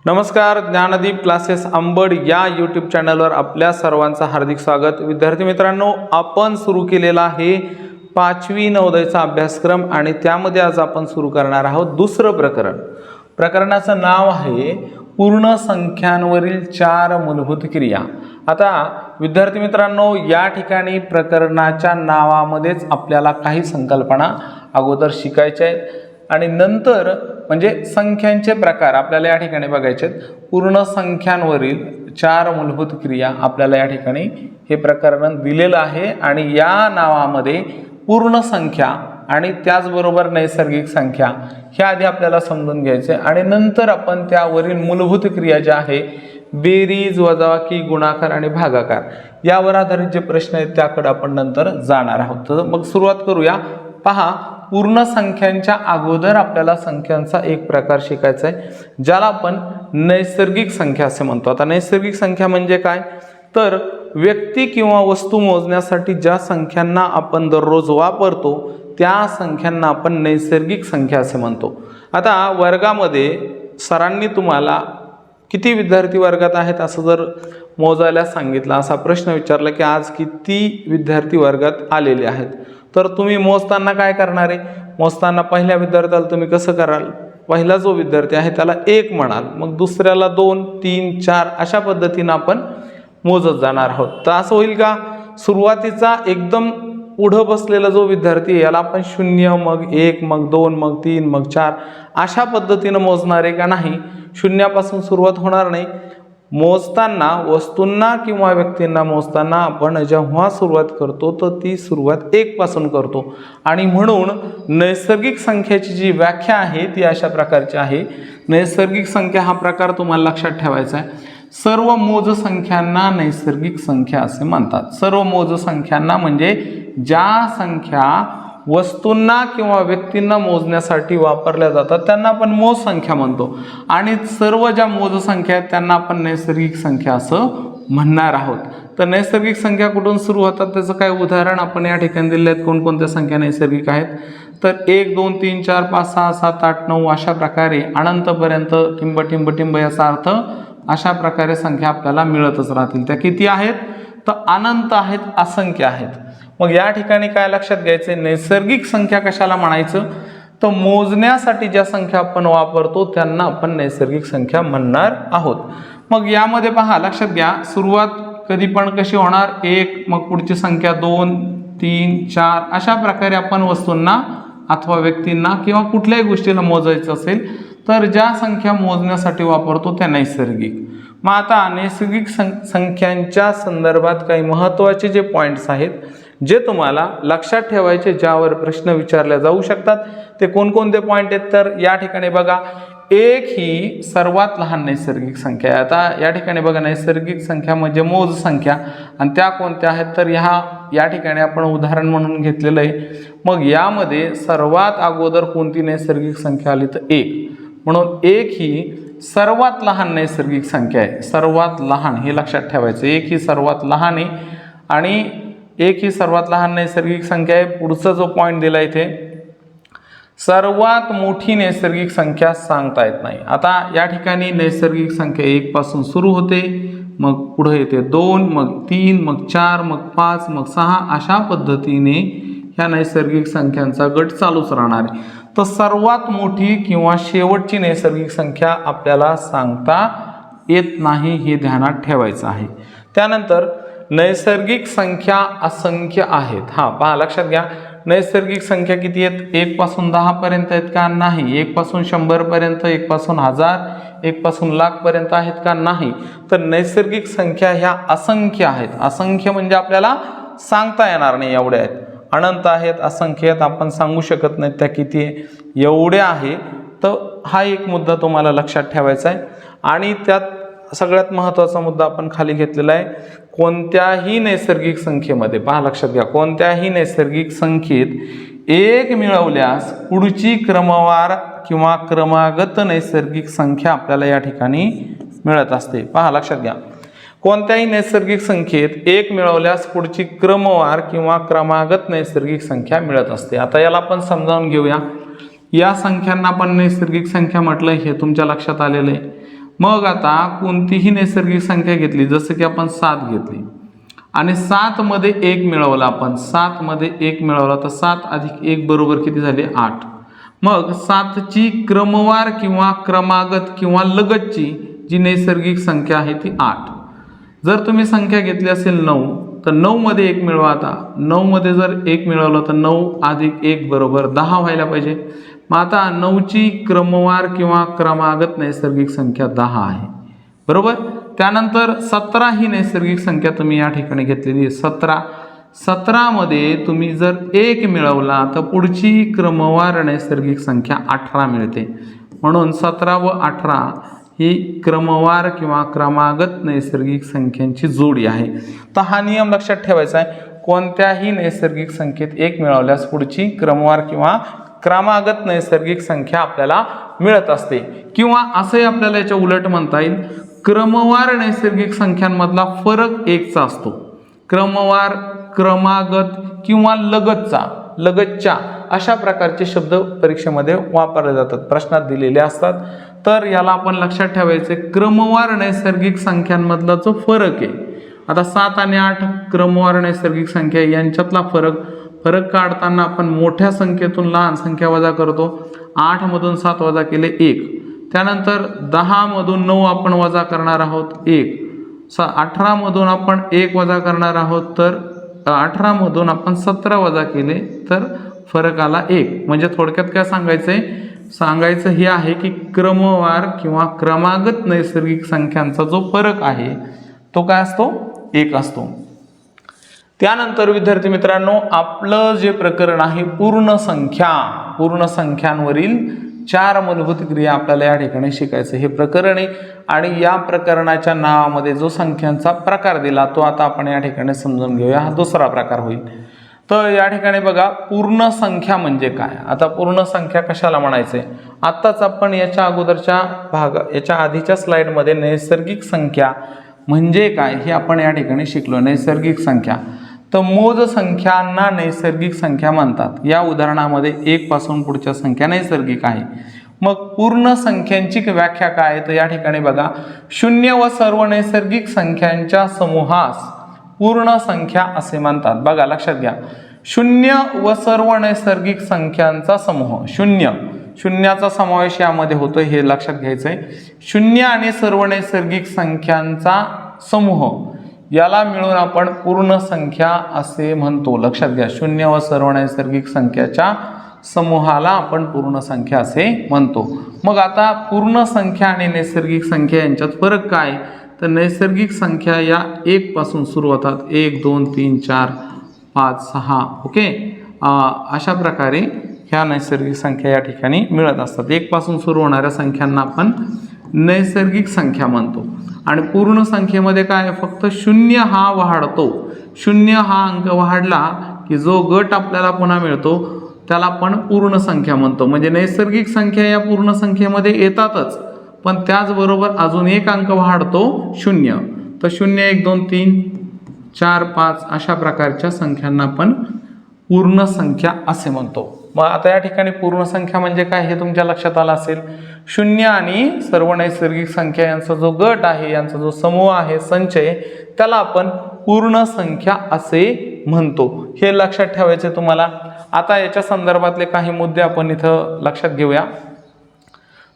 नमस्कार, ज्ञानदीप क्लासेस अंबड या यूट्यूब चॅनलवर आपल्या सर्वांचं हार्दिक स्वागत। विद्यार्थी मित्रांनो, आपण सुरू केलेला आहे 5वी नवोदयचा अभ्यासक्रम आणि त्यामध्ये आज आपण सुरू करणार आहोत दुसरं प्रकरण। प्रकरणाचं नाव आहे पूर्ण संख्यांवरील 4 मूलभूत क्रिया। आता विद्यार्थी मित्रांनो, या ठिकाणी प्रकरणाच्या नावामध्येच आपल्याला काही संकल्पना अगोदर शिकायच्या आहेत आणि नंतर म्हणजे संख्यांचे प्रकार आपल्याला या ठिकाणी बघायचे आहेत। पूर्ण संख्यांवरील 4 मूलभूत क्रिया आपल्याला या ठिकाणी हे प्रकरण दिलेलं आहे आणि या नावामध्ये पूर्ण संख्या आणि त्याचबरोबर नैसर्गिक संख्या ह्या आधी आपल्याला समजून घ्यायचे आणि नंतर आपण त्यावरील मूलभूत क्रिया ज्या आहे बेरीज, वजाबाकी, गुणाकार आणि भागाकार यावर आधारित जे प्रश्न आहेत त्याकडे आपण नंतर जाणार आहोत। तर मग सुरुवात करूया। पहा, पूर्ण संख्यांच्या अगोदर आपल्याला संख्यांचा एक प्रकार शिकायचा आहे ज्याला आपण नैसर्गिक संख्या असे म्हणतो। आता नैसर्गिक संख्या म्हणजे काय, तर व्यक्ती किंवा वस्तू मोजण्यासाठी ज्या संख्यांना आपण दररोज वापरतो त्या संख्यांना आपण नैसर्गिक संख्या असे म्हणतो। आता वर्गामध्ये सरांनी तुम्हाला किती विद्यार्थी वर्गात आहेत असं जर मोजायला सांगितलं, असा प्रश्न विचारला की आज किती विद्यार्थी वर्गात आलेले आहेत, तर तुम्ही मोजताना काय करणार आहे? मोजताना पहिल्या विद्यार्थ्याला तुम्ही कसं कराल, पहिला जो विद्यार्थी आहे त्याला 1 म्हणाल, मग दुसऱ्याला 2, 3, 4 अशा पद्धतीने आपण मोजत जाणार आहोत। तर असं होईल का, सुरुवातीचा एकदम पुढं बसलेला जो विद्यार्थी आहे याला आपण 0, मग 1, मग 2, मग 3, मग 4 अशा पद्धतीने मोजणार आहे का? नाही, शून्यापासून सुरुवात होणार नाही। मोजताना वस्तूंना किंवा व्यक्तींना मोजताना आपण जेव्हा सुरुवात करतो तर ती सुरुवात 1 पासून करतो आणि म्हणून नैसर्गिक संख्येची जी व्याख्या आहे ती अशा प्रकारची आहे। नैसर्गिक संख्या हा प्रकार तुम्हाला लक्षात ठेवायचा आहे। सर्व मोज संख्यांना नैसर्गिक संख्या असे म्हणतात। सर्व मोज संख्यांना म्हणजे ज्या संख्या वस्तूंना किंवा व्यक्तींना मोजण्यासाठी वापरल्या जातात त्यांना आपण मोज संख्या म्हणतो आणि सर्व ज्या मोज संख्या आहेत त्यांना आपण नैसर्गिक संख्या असं म्हणणार आहोत। तर नैसर्गिक संख्या कुठून सुरू होतात त्याचं काय उदाहरण आपण या ठिकाणी दिले आहेत। कोणकोणत्या संख्या नैसर्गिक आहेत, तर 1, 2, 3, 4, 5, 6, 7, 8, 9 अशा प्रकारे अनंतपर्यंत टिंब टिंब टिंब याचा अर्थ अशा प्रकारे संख्या आपल्याला मिळतच राहतील। त्या किती आहेत, तर अनंत आहेत, असंख्य आहेत। मग या ठिकाणी काय लक्षात घ्यायचे, नैसर्गिक संख्या कशाला म्हणायचं, तर मोजण्यासाठी ज्या संख्या आपण वापरतो त्यांना आपण नैसर्गिक संख्या म्हणणार आहोत। मग यामध्ये पहा, लक्षात घ्या, सुरुवात कधी पण कशी होणार, 1, मग पुढची संख्या 2, 3, 4 अशा प्रकारे आपण वस्तूंना अथवा व्यक्तींना किंवा कुठल्याही गोष्टीला मोजायचं असेल तर ज्या संख्या मोजण्यासाठी वापरतो त्या नैसर्गिक। मग आता नैसर्गिक संख्यांच्या संदर्भात काही महत्त्वाचे जे पॉईंट्स आहेत जे तुम्हाला लक्षात ठेवायचे, ज्यावर प्रश्न विचारले जाऊ शकतात, ते कोणकोणते पॉईंट आहेत, तर या ठिकाणी बघा, 1 ही सर्वात लहान नैसर्गिक संख्या आहे। आता या ठिकाणी बघा, नैसर्गिक संख्या म्हणजे मोज संख्या आणि त्या कोणत्या आहेत, तर या ठिकाणी आपण उदाहरण म्हणून घेतलेलं आहे। मग यामध्ये सर्वात अगोदर कोणती नैसर्गिक संख्या आली, तर 1, म्हणून 1 ही सर्वात लहान नैसर्गिक संख्या आहे। सर्वात लहान हे लक्षात ठेवायचं, 1 ही सर्वात लहान आहे आणि 1 ही सर्वात लहान नैसर्गिक संख्या आहे। पुढचा जो पॉईंट दिला इथे, सर्वात मोठी नैसर्गिक संख्या सांगता येत नाही। आता या ठिकाणी नैसर्गिक संख्या 1 पासून सुरू होते, मग पुढे येते 2, मग 3, मग 4, मग 5, मग 6 अशा पद्धतीने ह्या नैसर्गिक संख्यांचा गट चालूच राहणार आहे। तर सर्वात मोठी किंवा शेवटची नैसर्गिक संख्या आपल्याला सांगता येत नाही, हे ध्यानात ठेवायचं आहे। त्यानंतर नैसर्गिक संख्या असंख्य आहेत। हा पहा, लक्षात घ्या, नैसर्गिक संख्या किती आहेत, 1 पासून 10 पर्यंत आहेत का? नाही। 1 पासून 100 पर्यंत, 1 पासून 1000, 1 पासून लाख पर्यंत आहेत का? नाही। तर नैसर्गिक संख्या ह्या असंख्य आहेत। असंख्य म्हणजे आपल्याला सांगता येणार नाही एवढ्या आहेत, अनंत आहेत, असंख्य आहेत, आपण सांगू शकत नाही त्या किती आहे, एवढ्या आहे। तर हा एक मुद्दा तुम्हाला लक्षात ठेवायचा आहे आणि त्यात सगळ्यात महत्त्वाचा मुद्दा आपण खाली घेतलेला आहे, कोणत्याही नैसर्गिक संख्येमध्ये पहा, लक्षात घ्या, कोणत्याही नैसर्गिक संख्येत 1 मिळवल्यास पुढची क्रमवार किंवा क्रमागत नैसर्गिक संख्या आपल्याला या ठिकाणी मिळत असते। पहा, लक्षात घ्या, कोणत्याही नैसर्गिक संख्येत 1 मिळवल्यास पुढची क्रमवार किंवा क्रमागत नैसर्गिक संख्या मिळत असते। आता याला आपण समजावून घेऊया। या संख्यांना आपण नैसर्गिक संख्या म्हटलं, हे तुमच्या लक्षात आलेलं आहे। मग आता कोणतीही नैसर्गिक संख्या घेतली, जसं की आपण 7 घेतली आणि 7 मध्ये 1 मिळवला, आपण 7 मध्ये 1 मिळवला तर 7 अधिक 1 बरोबर किती झाले 8. मग 7 ची क्रमवार किंवा क्रमागत किंवा लगतची जी नैसर्गिक संख्या आहे ती 8. जर तुम्ही संख्या घेतली असेल 9 तर 9 मध्ये 1 मिळवा. आता 9 मध्ये जर 1 मिळवलं तर 9 अधिक 1 बरोबर 10 व्हायला पाहिजे. मग आता 9 ची क्रमवार किंवा क्रमागत नैसर्गिक संख्या 10 आहे, बरोबर. त्यानंतर 17 ही नैसर्गिक संख्या तुम्ही या ठिकाणी घेतलेली आहे. 17 मध्ये तुम्ही जर 1 मिळवला तर पुढची क्रमवार नैसर्गिक संख्या 18 मिळते. म्हणून 17 व 18 ही क्रमवार किंवा क्रमागत नैसर्गिक संख्यांची जोडी आहे. तर हा नियम लक्षात ठेवायचा आहे. कोणत्याही नैसर्गिक संख्येत 1 मिळवल्यास पुढची क्रमवार किंवा क्रमागत नैसर्गिक संख्या आपल्याला मिळत असते. किंवा असंही आपल्याला याच्या उलट म्हणता येईल, क्रमवार नैसर्गिक संख्यांमधला फरक 1चा असतो. क्रमवार, क्रमागत किंवा लगतच्या अशा प्रकारचे शब्द परीक्षेमध्ये वापरले जातात, प्रश्नात दिलेले असतात. तर याला आपण लक्षात ठेवायचे, क्रमवार नैसर्गिक संख्यांमधला जो फरक आहे, आता 7 आणि 8 क्रमवार नैसर्गिक संख्या यांच्यातला फरक काढताना आपण मोठ्या संख्येतून लहान संख्या वजा करतो. 8 मधून 7 वजा केले 1. त्यानंतर 10 मधून 9 आपण वजा करणार आहोत 1. 18 मधून आपण 1 वजा करणार आहोत, तर 18 मधून आपण 17 वजा केले तर फरक आला 1. म्हणजे थोडक्यात काय सांगायचं हे आहे की क्रमवार किंवा क्रमागत नैसर्गिक संख्यांचा जो फरक आहे तो काय असतो, 1 असतो. त्यानंतर विद्यार्थी मित्रांनो, आपलं जे प्रकरण आहे पूर्ण संख्यांवरील 4 मूलभूत क्रिया आपल्याला या ठिकाणी शिकायचं हे प्रकरण आहे. आणि या प्रकरणाच्या नावामध्ये जो संख्यांचा प्रकार दिला तो आता आपण या ठिकाणी समजून घेऊया. हा दुसरा प्रकार होईल. तर या ठिकाणी बघा, पूर्ण संख्या म्हणजे काय. आता पूर्ण संख्या कशाला म्हणायचे, आत्ताच आपण याच्या अगोदरच्या याच्या आधीच्या स्लाइडमध्ये नैसर्गिक संख्या म्हणजे काय हे आपण या ठिकाणी शिकलो. नैसर्गिक संख्या, तर मोज संख्यांना नैसर्गिक संख्या म्हणतात. या उदाहरणामध्ये 1 पासून पुढच्या संख्या नैसर्गिक आहे. मग पूर्ण संख्यांची व्याख्या काय, तर या ठिकाणी बघा, 0 व सर्व नैसर्गिक संख्यांच्या समूहास पूर्ण संख्या असे म्हणतात. बघा लक्षात घ्या, 0 व सर्व नैसर्गिक संख्यांचा समूह, शून्याचा समावेश यामध्ये होतो हे लक्षात घ्यायचं आहे. 0 आणि सर्व नैसर्गिक संख्यांचा समूह याला मिळून आपण पूर्ण संख्या असे म्हणतो. लक्षात घ्या, 0 व सर्व नैसर्गिक संख्याच्या समूहाला आपण पूर्ण संख्या असे म्हणतो. मग आता पूर्ण संख्या आणि नैसर्गिक संख्या यांच्यात फरक काय, तर नैसर्गिक संख्या या 1 पासून सुरू होतात. 1 2 3 4 5 6 ओके, अशा प्रकारे ह्या नैसर्गिक संख्या या ठिकाणी मिळत असतात. 1 पासून सुरू होणाऱ्या संख्यांना आपण नैसर्गिक संख्या म्हणतो. आणि पूर्ण संख्येमध्ये काय, फक्त 0 हा वाढतो. 0 हा अंक वाढला की जो गट आपल्याला पुन्हा मिळतो त्याला आपण पूर्ण संख्या म्हणतो. म्हणजे नैसर्गिक संख्या या पूर्ण संख्येमध्ये येतातच, पण त्याचबरोबर अजून एक अंक वाढतो 0. तर 0 1 2 3 4 5 अशा प्रकारच्या संख्यांना आपण पूर्ण संख्या असे म्हणतो. मग आता या ठिकाणी पूर्ण संख्या म्हणजे काय हे तुमच्या लक्षात आलं असेल. 0 आणि सर्व नैसर्गिक संख्या यांचा जो गट आहे, यांचा जो समूह आहे, संचय, त्याला आपण पूर्ण संख्या असे म्हणतो. हे लक्षात ठेवायचे तुम्हाला. आता याच्या संदर्भातले काही मुद्दे आपण इथं लक्षात घेऊया.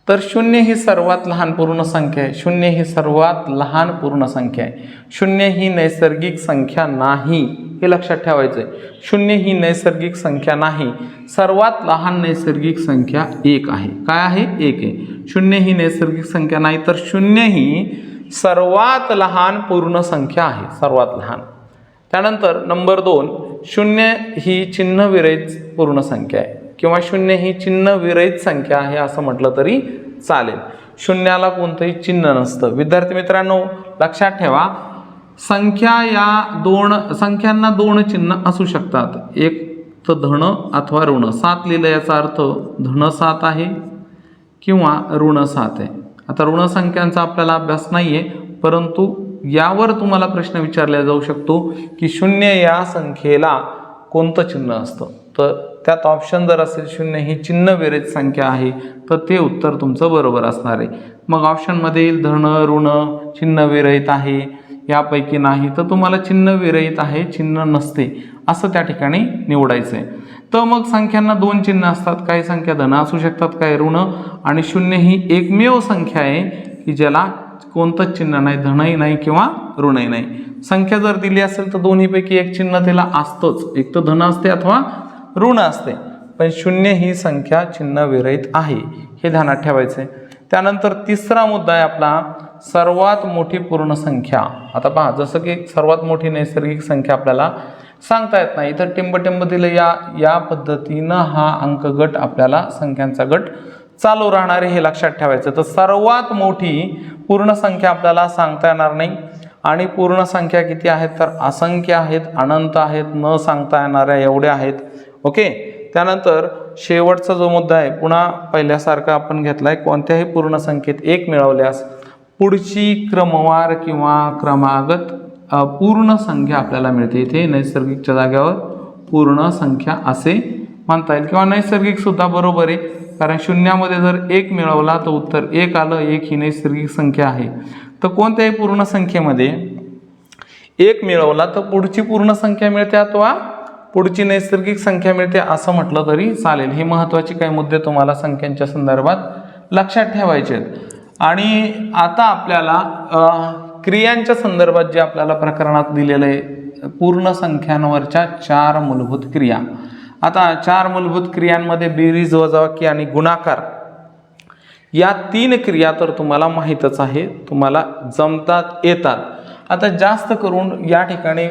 तर 0 ही सर्वात लहान पूर्ण संख्या आहे. 0 ही सर्वात लहान पूर्ण संख्या आहे. 0 ही नैसर्गिक संख्या नाही, हे लक्षात ठेवायचं आहे. 0 ही नैसर्गिक संख्या नाही. सर्वात लहान नैसर्गिक संख्या 1 आहे. काय आहे, 1 आहे. 0 ही नैसर्गिक संख्या नाही, तर 0 ही सर्वात लहान पूर्ण संख्या आहे, सर्वात लहान. त्यानंतर नंबर 2, 0 ही चिन्हविरहित पूर्ण संख्या आहे किंवा 0 ही चिन्हविरहित संख्या आहे असं म्हटलं तरी चालेल. 0ला कोणतंही चिन्ह नसतं. विद्यार्थी मित्रांनो लक्षात ठेवा, संख्यांना 2 चिन्ह असू शकतात. एक तर धन अथवा ऋण. 7 लिहिलं याचा अर्थ धन 7 आहे किंवा ऋण 7 आहे. आता ऋण संख्यांचा आपल्याला अभ्यास नाहीये, परंतु यावर तुम्हाला प्रश्न विचारला जाऊ शकतो की 0 या संख्येला कोणतं चिन्ह असतं. तर त्यात ऑप्शन जर असेल 0 ही चिन्हविरहित संख्या आहे तर ते उत्तर तुमचं बरोबर असणार आहे. मग ऑप्शनमध्ये येईल धन, ऋण, चिन्हविरहित आहे, यापैकी नाही तर तुम्हाला चिन्हविरहित आहे, चिन्ह नसते असं त्या ठिकाणी निवडायचं आहे. तर मग संख्यांना 2 चिन्ह असतात, काही संख्या धन असू शकतात, काही ऋण, आणि 0 ही एकमेव संख्या आहे की ज्याला कोणतंच चिन्ह नाही, धनही नाही किंवा ऋणही नाही. संख्या जर दिली असेल तर दोन्हीपैकी एक चिन्ह त्याला असतंच, एक तर धन असते अथवा ऋण असते, पण 0 ही संख्या चिन्हविरहित आहे हे ध्यानात ठेवायचं आहे. त्यानंतर तिसरा मुद्दा आहे आपला सर्वात मोठी पूर्ण संख्या. आता पहा, जसं की सर्वात मोठी नैसर्गिक संख्या आपल्याला सांगता येत नाही, तर टिंब दिलं, या पद्धतीनं हा अंकगट आपल्याला संख्यांचा गट चालू राहणार आहे हे लक्षात ठेवायचं. तर सर्वात मोठी पूर्ण संख्या आपल्याला सांगता येणार नाही, आणि पूर्ण संख्या किती आहेत तर असंख्य आहेत, अनंत आहेत, न सांगता येणाऱ्या एवढ्या आहेत. ओके. त्यानंतर शेवटचा जो मुद्दा आहे पुन्हा पहिल्यासारखा आपण घेतलाय, कोणत्याही पूर्ण संख्येत 1 मिळवल्यास पुढची क्रमवार किंवा क्रमागत पूर्ण संख्या आपल्याला मिळते. इथे नैसर्गिकच्या जागेवर पूर्ण संख्या असे म्हणता येईल, किंवा नैसर्गिक सुद्धा बरोबर आहे, कारण 0 जर 1 मिळवला तर उत्तर 1 आलं. 1 ही नैसर्गिक संख्या आहे. तर कोणत्याही पूर्ण संख्येमध्ये 1 मिळवला तर पुढची पूर्ण संख्या मिळते अथवा पुढची नैसर्गिक संख्या मिळते असं म्हटलं तरी चालेल. हे महत्त्वाचे काही मुद्दे तुम्हाला संख्यांच्या संदर्भात लक्षात ठेवायचे आहेत. आणि आता आपल्याला क्रियांच्या संदर्भात जे आपल्याला प्रकरणात दिलेलं आहे, पूर्ण संख्यांवरच्या 4 मूलभूत क्रिया. आता 4 मूलभूत क्रियांमध्ये बेरीज, वजाबाकी आणि गुणाकार या 3 क्रिया तर तुम्हाला माहीतच आहे, तुम्हाला जमतात, येतात. आता जास्त करून या ठिकाणी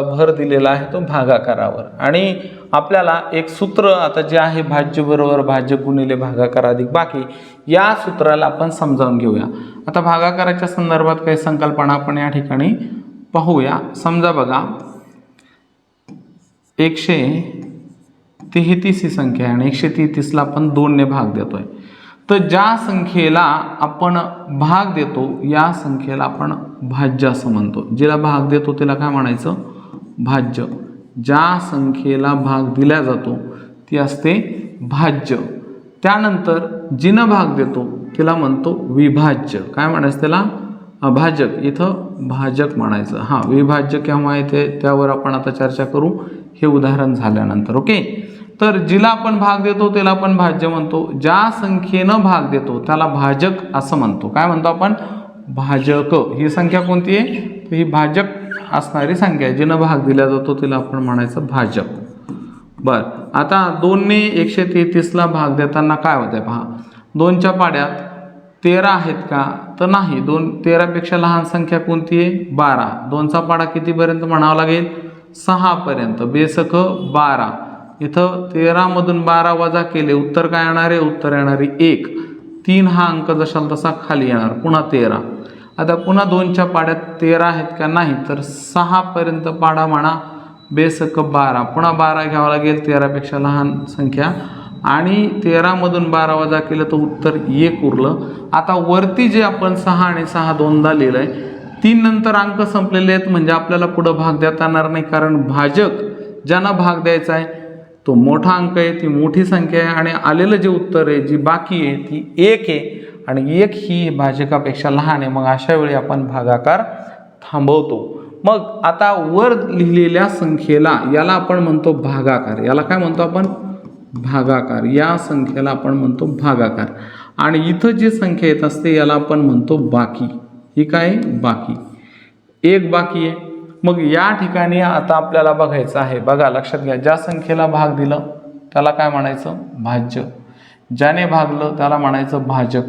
भर दिलेला आहे तो भागाकारावर, आणि आपल्याला एक सूत्र आता जे आहे भाज्य बरोबर भाज्य गुणिले भागाकार अधिक बाकी, या सूत्राला आपण समजावून घेऊया. आता भागाकाराच्या संदर्भात काही संकल्पना आपण या ठिकाणी पाहूया. समजा बघा 133 ही संख्या आहे आणि 133ला आपण 2 ने भाग देतोय. तर ज्या संख्येला आपण भाग देतो या संख्येला आपण भाज्य असं म्हणतो. जिला भाग देतो त्याला काय म्हणायचं? भाज्य. ज्या संख्येला भाग दिला जातो ती असते भाज्य. त्यानंतर जिनं भाग देतो तिला म्हणतो विभाज्य. काय म्हणायचं त्याला? भाजक. इथं भाजक म्हणायचं. हां, विभाज्य केव्हा येते त्यावर आपण आता चर्चा करू, हे उदाहरण झाल्यानंतर. ओके. तर जिला आपण भाग देतो त्याला आपण भाज्य म्हणतो. ज्या संख्येनं भाग देतो त्याला भाजक असं म्हणतो. काय म्हणतो आपण? भाजक. ही संख्या कोणती आहे? तर ही भाजक असणारी संख्या आहे. जिनं भाग दिला जातो तिला आपण म्हणायचं भाजक. बरं, आता 2 ने 133ला भाग देताना काय होतंय पहा. 2च्या पाड्यात 13 आहेत का? तर नाही. 13पेक्षा लहान संख्या कोणती आहे? 12. 2चा पाडा कितीपर्यंत म्हणावा लागेल? 6 पर्यंत. बेसक 12. इथं 13 मधून 12 वजा केले, उत्तर काय येणार आहे? उत्तर येणारी 1. 3 हा अंक जशाल तसा खाली येणार. पुन्हा 13. आता पुन्हा 2च्या पाड्यात 13 आहेत का? नाही. तर 6 पर्यंत पाडा म्हणा, बेसक 12. पुन्हा 12 घ्यावं लागेल, 13पेक्षा लहान संख्या, आणि 13 मधून 12 वजा केलं तर उत्तर 1 उरलं. आता वरती जे आपण 6 आणि 6 दोनदा लिहिलं आहे, 3 नंतर अंक संपलेले आहेत, म्हणजे आपल्याला पुढं भाग देता येणार नाही, कारण भाजक ज्यांना भाग द्यायचा आहे तो मोठा अंक आहे, ती मोठी संख्या आहे, आणि आलेलं जे उत्तर आहे, जी बाकी आहे ती 1 आहे, आणि 1 ही भाजकापेक्षा लहान आहे. मग अशा वेळी आपण भागाकार थांबवतो. मग आता वर लिहिलेल्या संख्येला याला आपण म्हणतो भागाकार. याला काय म्हणतो आपण? भागाकार. या संख्येला आपण म्हणतो भागाकार. आणि इथं जी संख्या येत असते याला आपण म्हणतो बाकी. ही काय? बाकी. 1 बाकी आहे. मग या ठिकाणी आता आपल्याला बघायचं आहे. बघा, लक्षात घ्या, ज्या संख्येला भाग दिलं त्याला काय म्हणायचं? भाज्य. ज्याने भागलं त्याला म्हणायचं भाजक.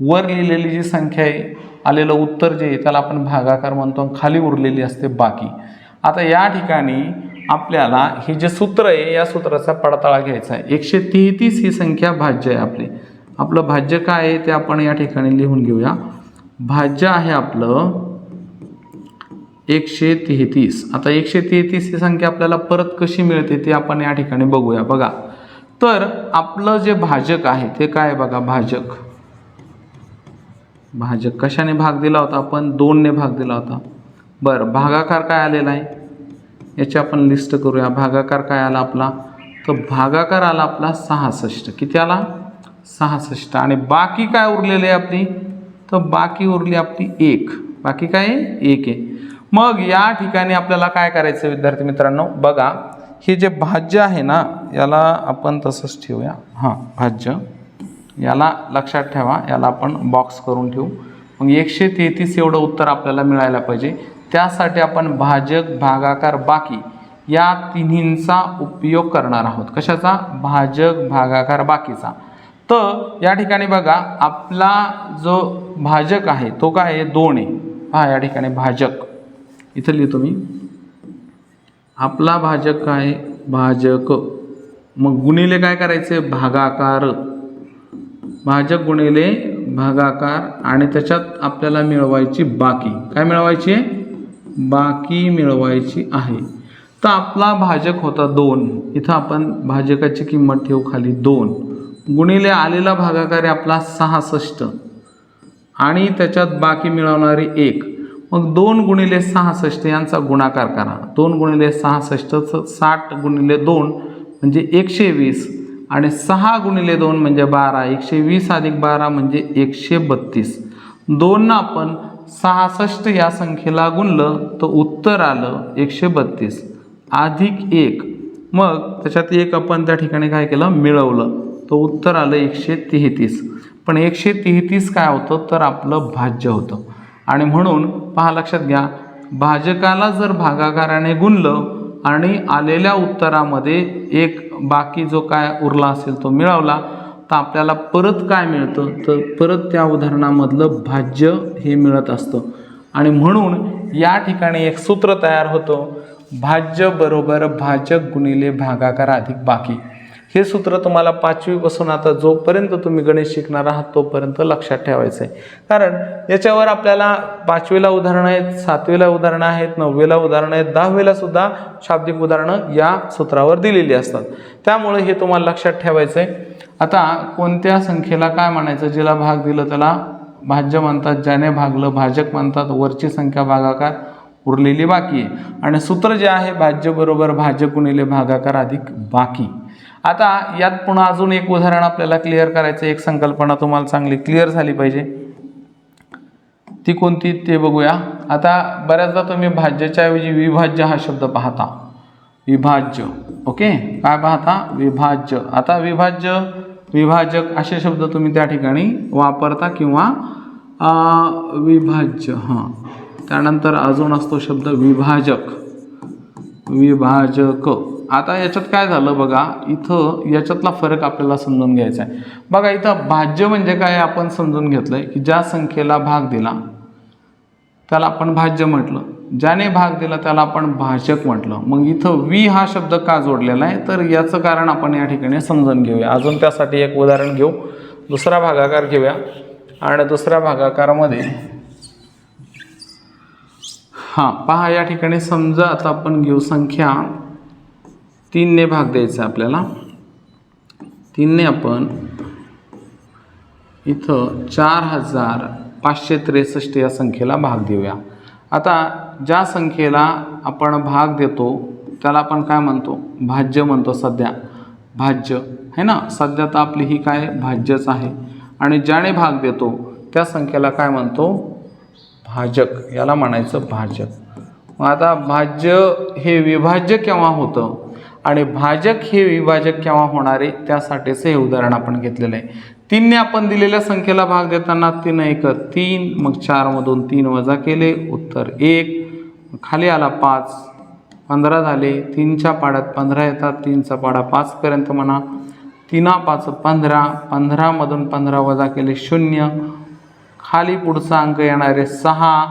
वर लिहिलेली जी संख्या आहे, आलेलं उत्तर जे आहे त्याला आपण भागाकार म्हणतो, खाली उरलेली असते बाकी. आता या ठिकाणी आपल्याला हे जे सूत्र आहे या सूत्राचा पडताळा घ्यायचा आहे. 133 ही संख्या भाज्य आहे आपली. आपलं भाज्य काय आहे ते आपण या ठिकाणी लिहून घेऊया. भाज्य आहे आपलं 133. आता 133 ही संख्या आपल्याला परत कशी मिळते ते आपण या ठिकाणी बघूया. बघा, तर आपलं जे भाजक आहे ते काय आहे? बघा, भाजक. भाजक कशाने भाग दिला होता आपण? 2 ने भाग दिला होता. बरं, भागाकार काय आलेला आहे याची आपण लिस्ट करूया. भागाकार काय आला आपला? तर भागाकार आला आपला 66. किती आला? 66. आणि बाकी काय उरलेली आहे आपली? तर बाकी उरली आपली 1. बाकी काय आहे? 1 आहे. मग या ठिकाणी आपल्याला काय करायचं विद्यार्थी मित्रांनो, बघा हे जे भाज्य आहे ना, याला आपण तसंच ठेवूया. हां, भाज्य याला लक्षात ठेवा, याला आपण बॉक्स करून ठेवू. मग 133 एवढं उत्तर आपल्याला मिळायला पाहिजे. त्यासाठी आपण भाजक, भागाकार, बाकी या तिन्हींचा उपयोग करणार आहोत. कशाचा? भाजक, भागाकार, बाकीचा. तर या ठिकाणी बघा आपला जो भाजक आहे तो काय आहे? 2 आहे. पहा या ठिकाणी भाजक इथं लिहितो मी. आपला भाजक काय आहे? भाजक. मग गुणिले काय करायचे? भागाकार. भाजक गुणिले भागाकार आणि त्याच्यात आपल्याला मिळवायची बाकी. काय मिळवायची आहे? बाकी मिळवायची आहे. तर आपला भाजक होता 2. इथं आपण भाजकाची किंमत ठेवू खाली 2 गुणिले आलेला भागाकार आहे आपला 66 आणि त्याच्यात बाकी मिळवणारी 1. मग 2 गुणिले 66 यांचा गुणाकार करा. 2 गुणिले 66 60 गुणिले 2 म्हणजे 120 आणि 6 गुणिले 2 म्हणजे 12. 120 अधिक 12 म्हणजे 132. 2 ना आपण 66 या संख्येला गुणलं तर उत्तर आलं 132 अधिक 1. मग त्याच्यात 1 आपण त्या ठिकाणी काय केलं? मिळवलं. तर उत्तर आलं 133. पण 133 काय होतं? तर आपलं भाज्य होतं. आणि म्हणून पहा लक्षात घ्या, भाजकाला जर भागाकाराने गुणलं आणि आलेल्या उत्तरामध्ये एक बाकी जो काय उरला असेल तो मिळवला तर आपल्याला परत काय मिळतं? तर परत त्या उदाहरणामधलं भाज्य हे मिळत असतं. आणि म्हणून या ठिकाणी एक सूत्र तयार होतं, भाज्य बरोबर भाजक गुणिले भागाकार अधिक बाकी. हे सूत्र तुम्हाला 5वी पासून आता जोपर्यंत तुम्ही गणित शिकणार आहात तोपर्यंत लक्षात ठेवायचं आहे. कारण याच्यावर आपल्याला 5वीला उदाहरणं आहेत, 7वीला उदाहरणं आहेत, 9वीला उदाहरणं आहेत, 10वीला सुद्धा शाब्दिक उदाहरणं या सूत्रावर दिलेली असतात. त्यामुळे हे तुम्हाला लक्षात ठेवायचं आहे. आता कोणत्या संख्येला काय म्हणायचं? जिला भाग दिलं त्याला भाज्य म्हणतात, ज्याने भागलं भाजक म्हणतात, वरची संख्या भागाकार, उरलेली बाकी आहे. आणि सूत्र जे आहे भाज्य बरोबर भाजक गुणिले भागाकार अधिक बाकी. आता यात पुन्हा अजून एक उदाहरण आपल्याला क्लिअर करायचं. एक संकल्पना तुम्हाला चांगली क्लिअर झाली पाहिजे. ती कोणती ते बघूया. आता बऱ्याचदा तुम्ही भाज्याच्या ऐवजी विभाज्य हा शब्द पाहता. विभाज्य, ओके, काय पाहता? विभाज्य. आता विभाज्य, विभाजक असे शब्द तुम्ही त्या ठिकाणी वापरता किंवा विभाज्य. हां, त्यानंतर अजून असतो शब्द विभाजक. विभाजक. आता याच्यात काय झालं बघा, इथं याच्यातला फरक आपल्याला समजून घ्यायचा आहे. बघा इथं भाज्य म्हणजे काय आपण समजून घेतलंय की ज्या संख्येला भाग दिला त्याला आपण भाज्य म्हटलं, ज्याने भाग दिला त्याला आपण भाजक म्हटलं. मग इथं वी हा शब्द का जोडलेला आहे? तर याचं कारण आपण या ठिकाणी समजून घेऊया. अजून त्यासाठी एक उदाहरण घेऊ. दुसरा भागाकार घेऊया आणि दुसऱ्या भागाकारामध्ये हां पहा या ठिकाणी समजा आता आपण घेऊ संख्या 3 ने भाग द्यायचा आपल्याला. 3 ने आपण इथं 4563 या संख्येला भाग देऊया. आता ज्या संख्येला आपण भाग देतो त्याला आपण काय म्हणतो? भाज्य म्हणतो. सध्या भाज्य है ना, सध्या तर आपली ही काय भाज्यच आहे. आणि ज्याने भाग देतो त्या संख्येला काय म्हणतो? भाजक. याला म्हणायचं भाजक. मग आता भाज्य हे विभाज्य केव्हा होतं आणि भाजक हे विभाजक केव्हा होणारे त्यासाठीचं हे उदाहरण आपण घेतलेलं आहे. 3 ने आपण दिलेल्या संख्येला भाग देताना 3 1 3, मग 4 मधून 3 वजा केले, उत्तर 1. खाली आला 5, 15 झाले. 3च्या पाड्यात 15 येतात, 3चा पाडा 5 पर्यंत म्हणा. 3 5 15, 15 मधून 15 वजा केले 0. खाली पुढचा अंक येणारे 6.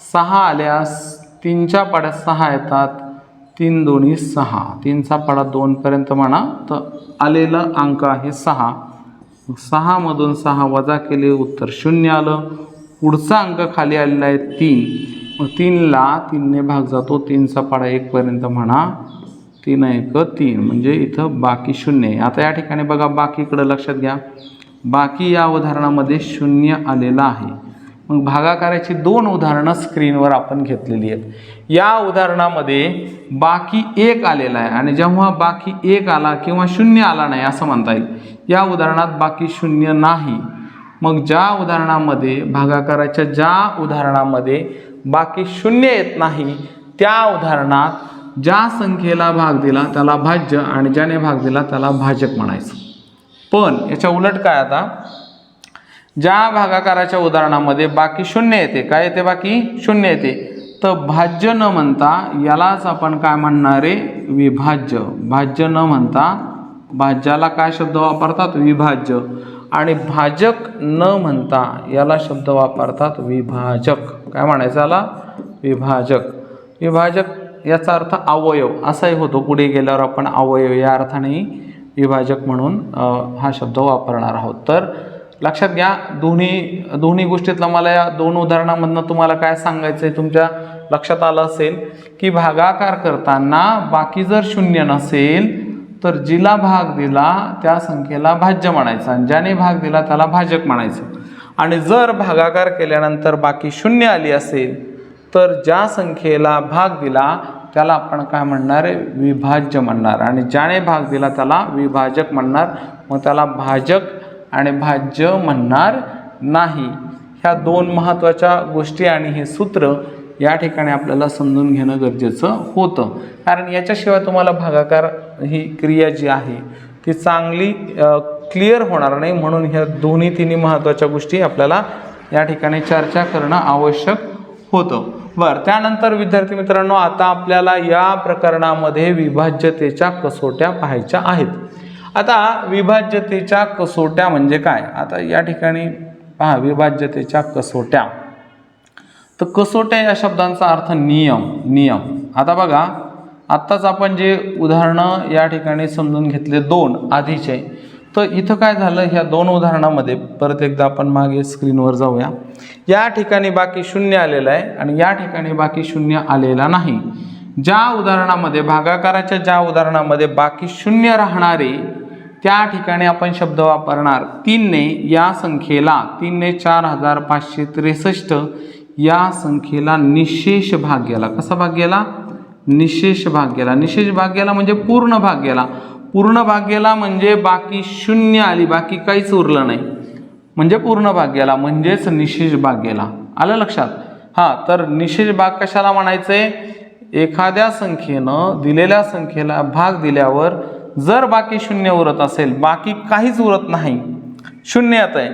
6 आल्यास 3च्या पाड्यात 6 येतात, 3 2 6. 3चा पाडा 2 पर्यंत म्हणा. तर आलेला अंक आहे 6. 6 मधून 6 वजा केले, उत्तर 0 आलं. पुढचा अंक खाली आलेला आहे 3. मग 3ला 3 ने भाग जातो, 3चा पाडा 1 पर्यंत म्हणा. 3 1 3 म्हणजे इथं बाकी 0 आहे. आता या ठिकाणी बघा बाकीकडे लक्षात घ्या. बाकी या उदाहरणामध्ये 0 आलेला आहे. मग भागाकाराची 2 उदाहरणं स्क्रीनवर आपण घेतलेली आहेत. या उदाहरणामध्ये बाकी 1 आलेला आहे आणि जेव्हा बाकी 1 आला किंवा 0 आला नाही असं म्हणता येईल. या उदाहरणात बाकी 0 नाही. मग ज्या उदाहरणामध्ये भागाकाराच्या ज्या उदाहरणामध्ये बाकी 0 येत नाही त्या उदाहरणात ज्या संख्येला भाग दिला त्याला भाज्य आणि ज्याने भाग दिला त्याला भाजक म्हणायचं. पण याच्या उलट काय, आता ज्या भागाकाराच्या उदाहरणामध्ये बाकी 0 येते, काय येते, बाकी 0 येते, तर भाज्य न म्हणता यालाच आपण काय म्हणणार आहे, विभाज्य. भाज्य न म्हणता भाज्याला काय शब्द वापरतात, विभाज्य. आणि भाजक न म्हणता याला शब्द वापरतात विभाजक. काय म्हणायचं याला, विभाजक. विभाजक याचा अर्थ अवयव असाही होतो. पुढे गेल्यावर आपण अवयव या अर्थाने विभाजक म्हणून हा शब्द वापरणार आहोत. तर लक्षात घ्या, दोन्ही गोष्टीतला मला या 2 उदाहरणांमधनं तुम्हाला काय सांगायचं आहे, तुमच्या लक्षात आलं असेल की भागाकार करताना बाकी जर 0 नसेल तर जिला भाग दिला त्या संख्येला भाज्य म्हणायचं आणि ज्याने भाग दिला त्याला भाजक म्हणायचं. आणि जर भागाकार केल्यानंतर बाकी 0 आली असेल तर ज्या संख्येला भाग दिला त्याला आपण काय म्हणणार आहे, विभाज्य म्हणणार. आणि ज्याने भाग दिला त्याला विभाजक म्हणणार. मग त्याला भाजक आणि भाज्य म्हणणार नाही. ह्या 2 महत्त्वाच्या गोष्टी आणि हे सूत्र या ठिकाणी आपल्याला समजून घेणं गरजेचं होतं. कारण याच्याशिवाय तुम्हाला भागाकार ही क्रिया जी आहे ती चांगली क्लिअर होणार नाही. म्हणून ह्या 2-3 महत्त्वाच्या गोष्टी आपल्याला या ठिकाणी चर्चा करणं आवश्यक होतं. बरं, त्यानंतर विद्यार्थी मित्रांनो आता आपल्याला या प्रकरणामध्ये विभाज्यतेच्या कसोट्या पाहायच्या आहेत. आता विभाज्यतेच्या कसोट्या म्हणजे काय, आता या ठिकाणी पहा, विभाज्यतेच्या कसोट्या. तर कसोट्या या शब्दांचा अर्थ नियम. आता बघा, आत्ताच आपण जे उदाहरणं या ठिकाणी समजून घेतले 2 आधीचे, तर इथं काय झालं, ह्या 2 उदाहरणामध्ये परत एकदा आपण मागे स्क्रीनवर जाऊया. या ठिकाणी बाकी 0 आलेला आहे आणि या ठिकाणी बाकी 0 आलेला नाही. ज्या उदाहरणामध्ये भागाकाराच्या ज्या उदाहरणामध्ये बाकी 0 राहणारे त्या ठिकाणी आपण शब्द वापरणार 3ने या संख्येला, 3ने 4563 या संख्येला निशेष भाग गेला. कसा भाग गेला, निशेष भाग गेला. निशेष भाग गेला म्हणजे पूर्ण भाग गेला. पूर्ण भाग गेला म्हणजे बाकी 0 आली, बाकी काहीच उरलं नाही, म्हणजे पूर्ण भाग गेला, म्हणजेच निशेष भाग गेला. आलं लक्षात. हां, तर निशेष भाग कशाला म्हणायचंय, एखाद्या संख्येनं दिलेल्या संख्येला भाग दिल्यावर जर बाकी 0 उरत असेल, बाकी काहीच उरत नाही, 0 येत आहे,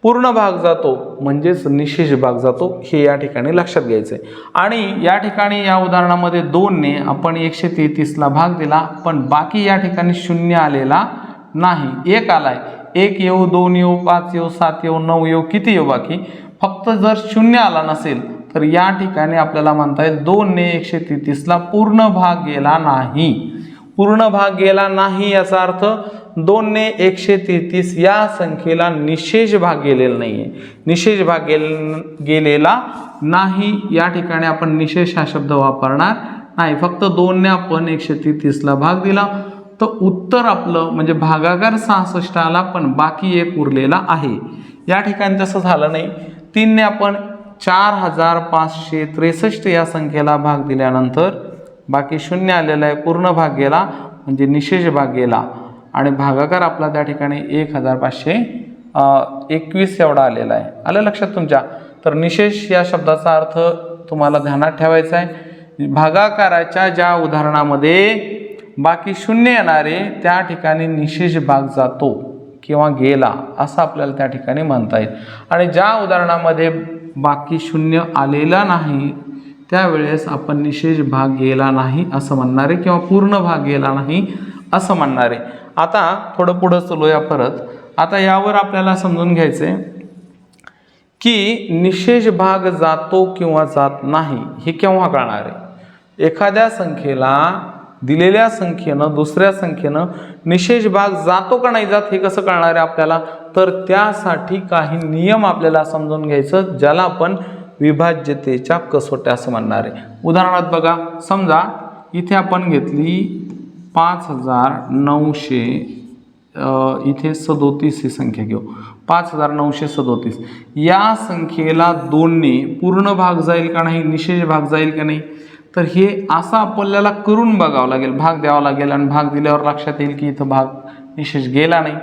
पूर्ण भाग जातो म्हणजेच निशेष भाग जातो, हे या ठिकाणी लक्षात घ्यायचं आहे. आणि या ठिकाणी या उदाहरणामध्ये 2ने आपण 133ला भाग दिला, पण बाकी या ठिकाणी 0 आलेला नाही, 1 आलाय. 1 येऊ, 2 येऊ, 5 येऊ, 7 येऊ, 9 येऊ, किती येऊ, बाकी फक्त जर 0 आला नसेल तर या ठिकाणी आपल्याला म्हणता येईल 2ने 133ला पूर्ण भाग गेला नाही. पूर्ण भाग गेला नाही याचा अर्थ 2ने 133 या संख्येला निशेष भाग गेलेला नाही आहे. निशेष भाग गेलेला नाही, या ठिकाणी आपण निशेष हा शब्द वापरणार नाही. फक्त 2ने आपण 133ला भाग दिला तर उत्तर आपलं म्हणजे भागाकार 66 आला, पण बाकी 1 उरलेला आहे. या ठिकाणी तसं झालं नाही. 3ने आपण 4563 या संख्येला भाग दिल्यानंतर बाकी 0 आलेला आहे, पूर्ण भाग गेला म्हणजे निशेष भाग गेला आणि भागाकार आपला त्या ठिकाणी 1521 एवढा आलेला आहे. आलं लक्षात तुमच्या. तर निशेष या शब्दाचा अर्थ तुम्हाला ध्यानात ठेवायचा आहे. भागाकाराच्या ज्या उदाहरणामध्ये बाकी 0 येणारे त्या ठिकाणी निशेष भाग जातो किंवा गेला असं आपल्याला त्या ठिकाणी म्हणता येईल. आणि ज्या उदाहरणामध्ये बाकी 0 आलेला नाही त्यावेळेस आपण निशेष भाग गेला नाही असं म्हणणारे किंवा पूर्ण भाग गेला नाही असं म्हणणारे. आता थोडं पुढं चलूया परत. आता यावर आपल्याला समजून घ्यायचे की निशेष भाग जातो किंवा जात नाही हे केव्हा कळणार आहे. एखाद्या संख्येला दिलेल्या संख्येनं दुसऱ्या संख्येनं निशेष भाग जातो का नाही जात हे कसं कळणार आहे आपल्याला, तर त्यासाठी काही नियम आपल्याला समजून घ्यायचं ज्याला आपण विभाज्यतेच्या कसोट्या असं म्हणणार आहे. उदाहरणार्थ बघा, समजा इथे आपण घेतली 5900 इथे 37 ही संख्या घेऊ. 5937. या संख्येला 2ने पूर्ण भाग जाईल का नाही, निशेष भाग जाईल का नाही, तर हे असं आपल्याला करून बघावं लागेल, भाग द्यावा लागेल आणि भाग दिल्यावर लक्षात येईल की इथं भाग निशेष गेला नाही.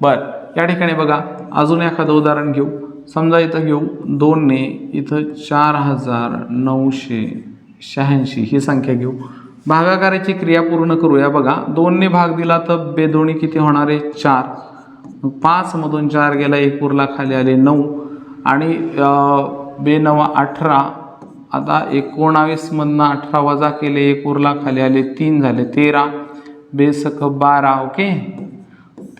बरं, या ठिकाणी बघा अजून एखादं उदाहरण घेऊ. समजा इथं घेऊ 2ने इथं 4986 ही संख्या घेऊ. भागाकाराची क्रिया पूर्ण करूया. बघा 2ने भाग दिला तर बेदोणी किती होणार आहे, 4. 5 मधून 4 गेला, 1 उरला, खाली आले 9 आणि 2 18. आता 19 मधनं 18 वजा केले, 1 उरला, खाली आले 3 झाले 13, 2 12. ओके,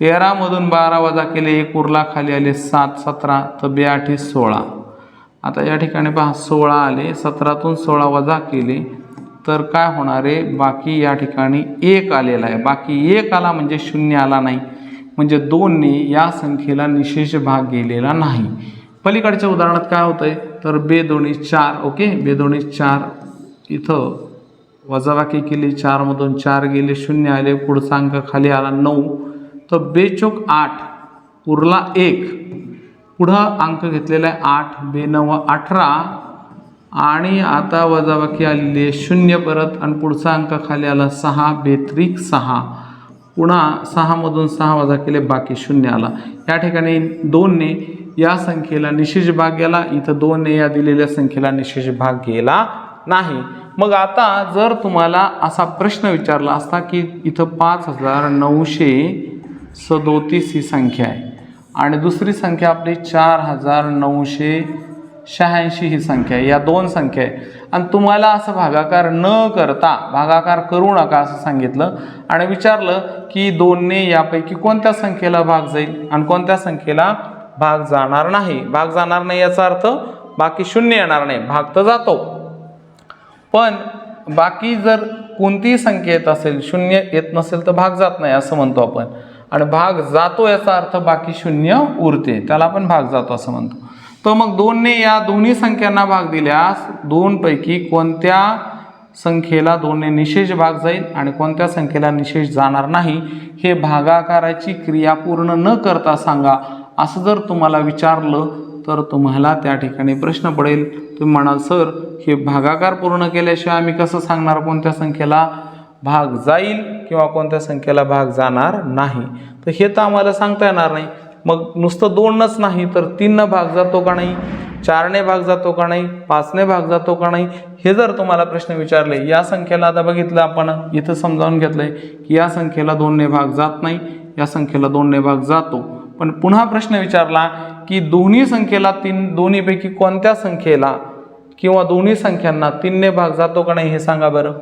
13 मधून 12 वजा केले, 1 उरला, खाली आले 7 17, तर 2 8 16. आता या ठिकाणी पहा 16 आले, 17तून 16 वजा केले तर काय होणार आहे, बाकी या ठिकाणी 1 आलेला आहे. बाकी 1 आला म्हणजे 0 आला नाही, म्हणजे 2ने या संख्येला निशेष भाग गेलेला नाही. पलीकडच्या उदाहरणात काय होतंय, तर बेदोणी 4. ओके, बेदोणी 4 इथं वजाबाकी केली, 4 मधून 4 गेले, 0 आले, पुढचा अंक खाली आला 9, तर 2 चौक 8 उरला 1, पुढं अंक घेतलेला आहे 8, 2 9 18 आणि आता वजाबाकी आलेली आहे 0 परत आणि पुढचा अंक खाली आला 6, 2 6, पुन्हा 6 मधून 6 वजा केले, बाकी 0 आला. या ठिकाणी 2ने या संख्येला निशेष भाग गेला, इथं 2ने या दिलेल्या संख्येला निशेष भाग गेला नाही. मग आता जर तुम्हाला असा प्रश्न विचारला असता की इथं 5937 ही संख्या आहे आणि दुसरी संख्या आपली 4986 ही संख्या आहे, या 2 संख्या आहे आणि तुम्हाला असं भागाकार न करता, भागाकार करू नका असं सांगितलं आणि विचारलं की 2ने यापैकी कोणत्या संख्येला भाग जाईल आणि कोणत्या संख्येला भाग जाणार नाही. भाग जाणार नाही याचा अर्थ बाकी 0 येणार नाही, भाग तर जातो पण बाकी जर कोणतीही संख्या येत असेल, 0 येत नसेल तर भाग जात नाही असं म्हणतो आपण, आणि भाग जातो याचा अर्थ बाकी 0 उरते, त्याला आपण भाग जातो असं म्हणतो. तर मग 2ने या दोन्ही संख्यांना भाग दिल्यास 2 पैकी कोणत्या संख्येला 2ने निशेष भाग जाईल आणि कोणत्या संख्येला निशेष जाणार नाही हे भागाकाराची क्रिया पूर्ण न करता सांगा, असं जर तुम्हाला विचारलं तर तुम्हाला त्या ठिकाणी प्रश्न पडेल. तुम्ही म्हणाल सर हे भागाकार पूर्ण केल्याशिवाय आम्ही कसं सांगणार कोणत्या संख्येला भाग जाईल किंवा कोणत्या संख्येला भाग जाणार नाही, तर हे तर आम्हाला सांगता येणार नाही. मग नुसतं 2नच नाही तर 3ने भाग जातो का नाही, 4ने भाग जातो का नाही, 5ने भाग जातो का नाही, हे जर तुम्हाला प्रश्न विचारले. या संख्येला आता बघितलं आपण इथं समजावून घेतलंय की या संख्येला 2ने भाग जात नाही, या संख्येला 2ने भाग जातो. पण पुन्हा प्रश्न विचारला की दोन्ही संख्येला दोन्हीपैकी कोणत्या संख्येला किंवा दोन्ही संख्यांना 3ने भाग जातो का नाही हे सांगा बरं.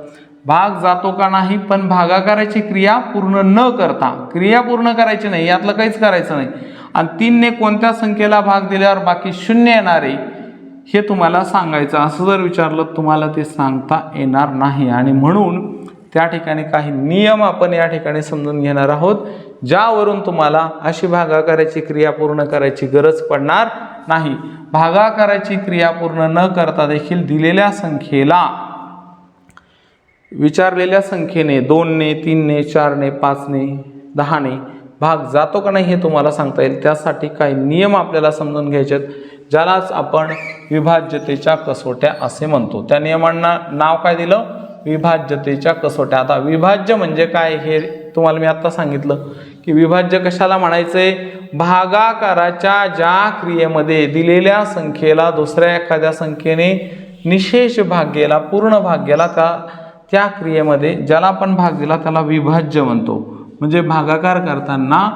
भाग जातो का नाही, पण भागाकाराची क्रिया पूर्ण न करता, क्रिया पूर्ण करायची नाही, यातलं काहीच करायचं नाही, आणि 3ने कोणत्या संख्येला भाग दिल्यावर बाकी 0 येणार आहे हे तुम्हाला सांगायचं. असं जर विचारलं तुम्हाला ते सांगता येणार नाही आणि म्हणून त्या ठिकाणी काही नियम आपण या ठिकाणी समजून घेणार आहोत, ज्यावरून तुम्हाला अशी भागाकाराची क्रिया पूर्ण करायची गरज पडणार नाही. भागाकाराची क्रिया पूर्ण न करता देखील दिलेल्या संख्येला विचारलेल्या संख्येने 2ने 3ने 4ने 5ने 10ने भाग जातो का नाही हे तुम्हाला सांगता येईल. त्यासाठी काही नियम आपल्याला समजून घ्यायचे, ज्यालाच आपण विभाज्यतेच्या कसोट्या असे म्हणतो. त्या नियमांना नाव काय दिलं, विभाज्यतेच्या कसोट्या. आता विभाज्य म्हणजे काय हे तुम्हाला मी आता सांगितलं की विभाज्य कशाला म्हणायचंय, भागाकाराच्या ज्या क्रियेमध्ये दिलेल्या संख्येला दुसऱ्या एखाद्या संख्येने निशेष भाग गेला, पूर्ण भाग गेला, त्या क्रियेमध्ये ज्याला आपण भाग दिला त्याला विभाज्य म्हणतो. म्हणजे भागाकार करताना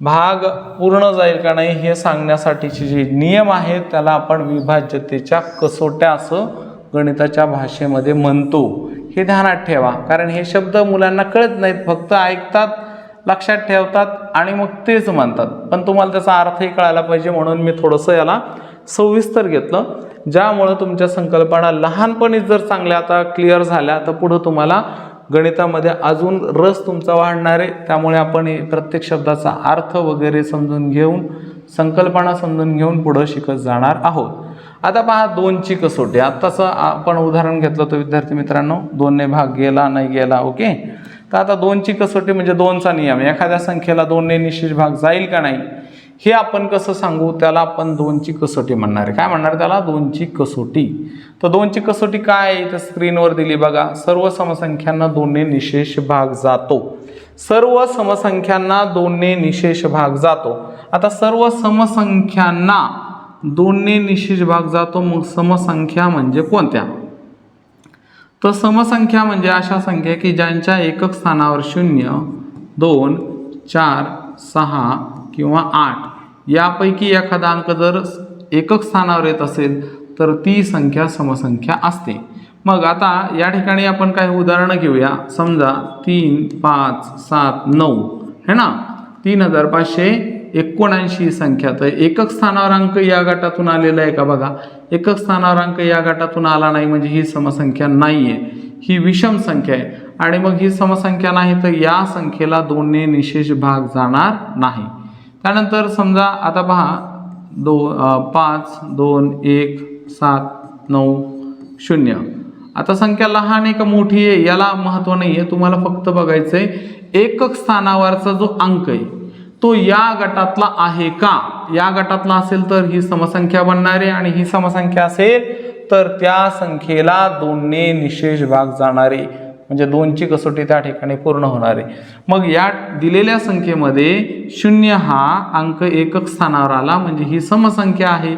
भाग पूर्ण जाईल का नाही हे सांगण्यासाठीचे जे नियम आहेत त्याला आपण विभाज्यतेच्या कसोट्या असं गणिताच्या भाषेमध्ये म्हणतो. हे ध्यानात ठेवा, कारण हे शब्द मुलांना कळत नाहीत, फक्त ऐकतात, लक्षात ठेवतात आणि मग तेच म्हणतात, पण तुम्हाला त्याचा अर्थही कळायला पाहिजे म्हणून मी थोडंसं याला सविस्तर घेतलं, ज्यामुळं तुमच्या संकल्पना लहानपणी जर चांगल्या आता क्लिअर झाल्या तर पुढं तुम्हाला गणितामध्ये अजून रस तुमचा वाढणार आहे. त्यामुळे आपण प्रत्येक शब्दाचा अर्थ वगैरे समजून घेऊन, संकल्पना समजून घेऊन पुढं शिकत जाणार आहोत. आता पहा 2ची कसोटी. आत्ताच आपण उदाहरण घेतलं होतं विद्यार्थी मित्रांनो, 2ने भाग गेला नाही गेला. ओके, तर आता 2ची कसोटी म्हणजे 2चा नियम, एखाद्या संख्येला 2ने निशेष भाग जाईल का नाही हे आपण कसं सांगू, त्याला आपण 2ची कसोटी म्हणणार आहे. काय म्हणणार त्याला? 2ची कसोटी. तर 2ची कसोटी काय आहे तर स्क्रीनवर दिली बघा. सर्व समसंख्यांना 2ने निशेष भाग जातो. सर्व समसंख्यांना 2ने निशेष भाग जातो. आता सर्व समसंख्यांना 2ने निशेष भाग जातो. मग समसंख्या म्हणजे कोणत्या? तर समसंख्या म्हणजे अशा संख्या की ज्यांच्या एकक स्थानावर 0, 2, 4, 6 किंवा 8 यापैकी एखादा अंक जर एकक स्थानावर येत असेल तर ती संख्या समसंख्या असते. मग आता या ठिकाणी आपण काही उदाहरणं घेऊया. समजा 3, 5, 7, 9 है ना, 3579 संख्या. तर एकक स्थानावर अंक या गटातून आलेला आहे का बघा. एकक स्थानावर अंक या गटातून आला नाही म्हणजे ही समसंख्या नाही आहे, ही विषम संख्या आहे. आणि मग ही समसंख्या नाही तर या संख्येला 2ने निशेष भाग जाणार नाही. त्यानंतर समजा आता पहा 5, 2, 1, 7, 9, 0. आता संख्या लहान आहे का मोठी आहे याला महत्त्व नाही आहे, तुम्हाला फक्त बघायचं आहे एकक स्थानावरचा जो अंक आहे तो या गटातला आहे का. या गटातला असेल तर ही समसंख्या बनणार आहे आणि ही समसंख्या असेल तर त्या संख्येला 2ने निशेष भाग जाणार आहे. म्हणजे 2ची कसोटी त्या ठिकाणी पूर्ण होणार आहे. मग या दिलेल्या संख्येमध्ये 0 हा अंक एकक स्थानावर आला म्हणजे ही समसंख्या आहे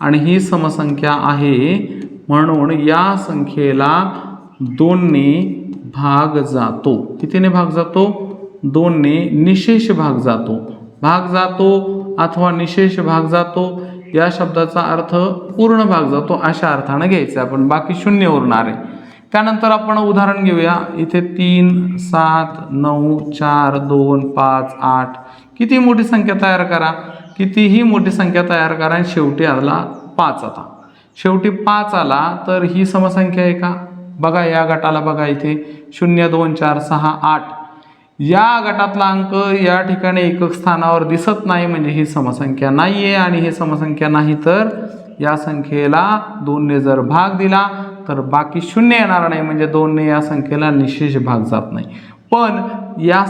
आणि ही समसंख्या आहे म्हणून या संख्येला 2ने भाग जातो. कितीने भाग जातो? 2ने निशेष भाग जातो. भाग जातो अथवा निशेष भाग जातो या शब्दाचा अर्थ पूर्ण भाग जातो अशा अर्थाने घ्यायचं आपण, बाकी 0 उरणार आहे. त्यानंतर आपण उदाहरण घेऊया. इथे 3, 7, 9, 4, 2, 5, 8 किती मोठी संख्या तयार करा, कितीही मोठी संख्या तयार करा आणि शेवटी आला 5. आता शेवटी 5 आला तर ही समसंख्या आहे का बघा. या गटाला बघा इथे 0, 2, 4, 6, 8 या गटातला अंक या ठिकाणी एकक स्थानावर दिसत नाही म्हणजे ही समसंख्या नाही आहे. आणि ही समसंख्या नाही तर या संख्येला 2ने जर भाग दिला तर बाकी 0 येणार नाही म्हणजे 2ने या संख्येला निशेष भाग जात नाही. पण या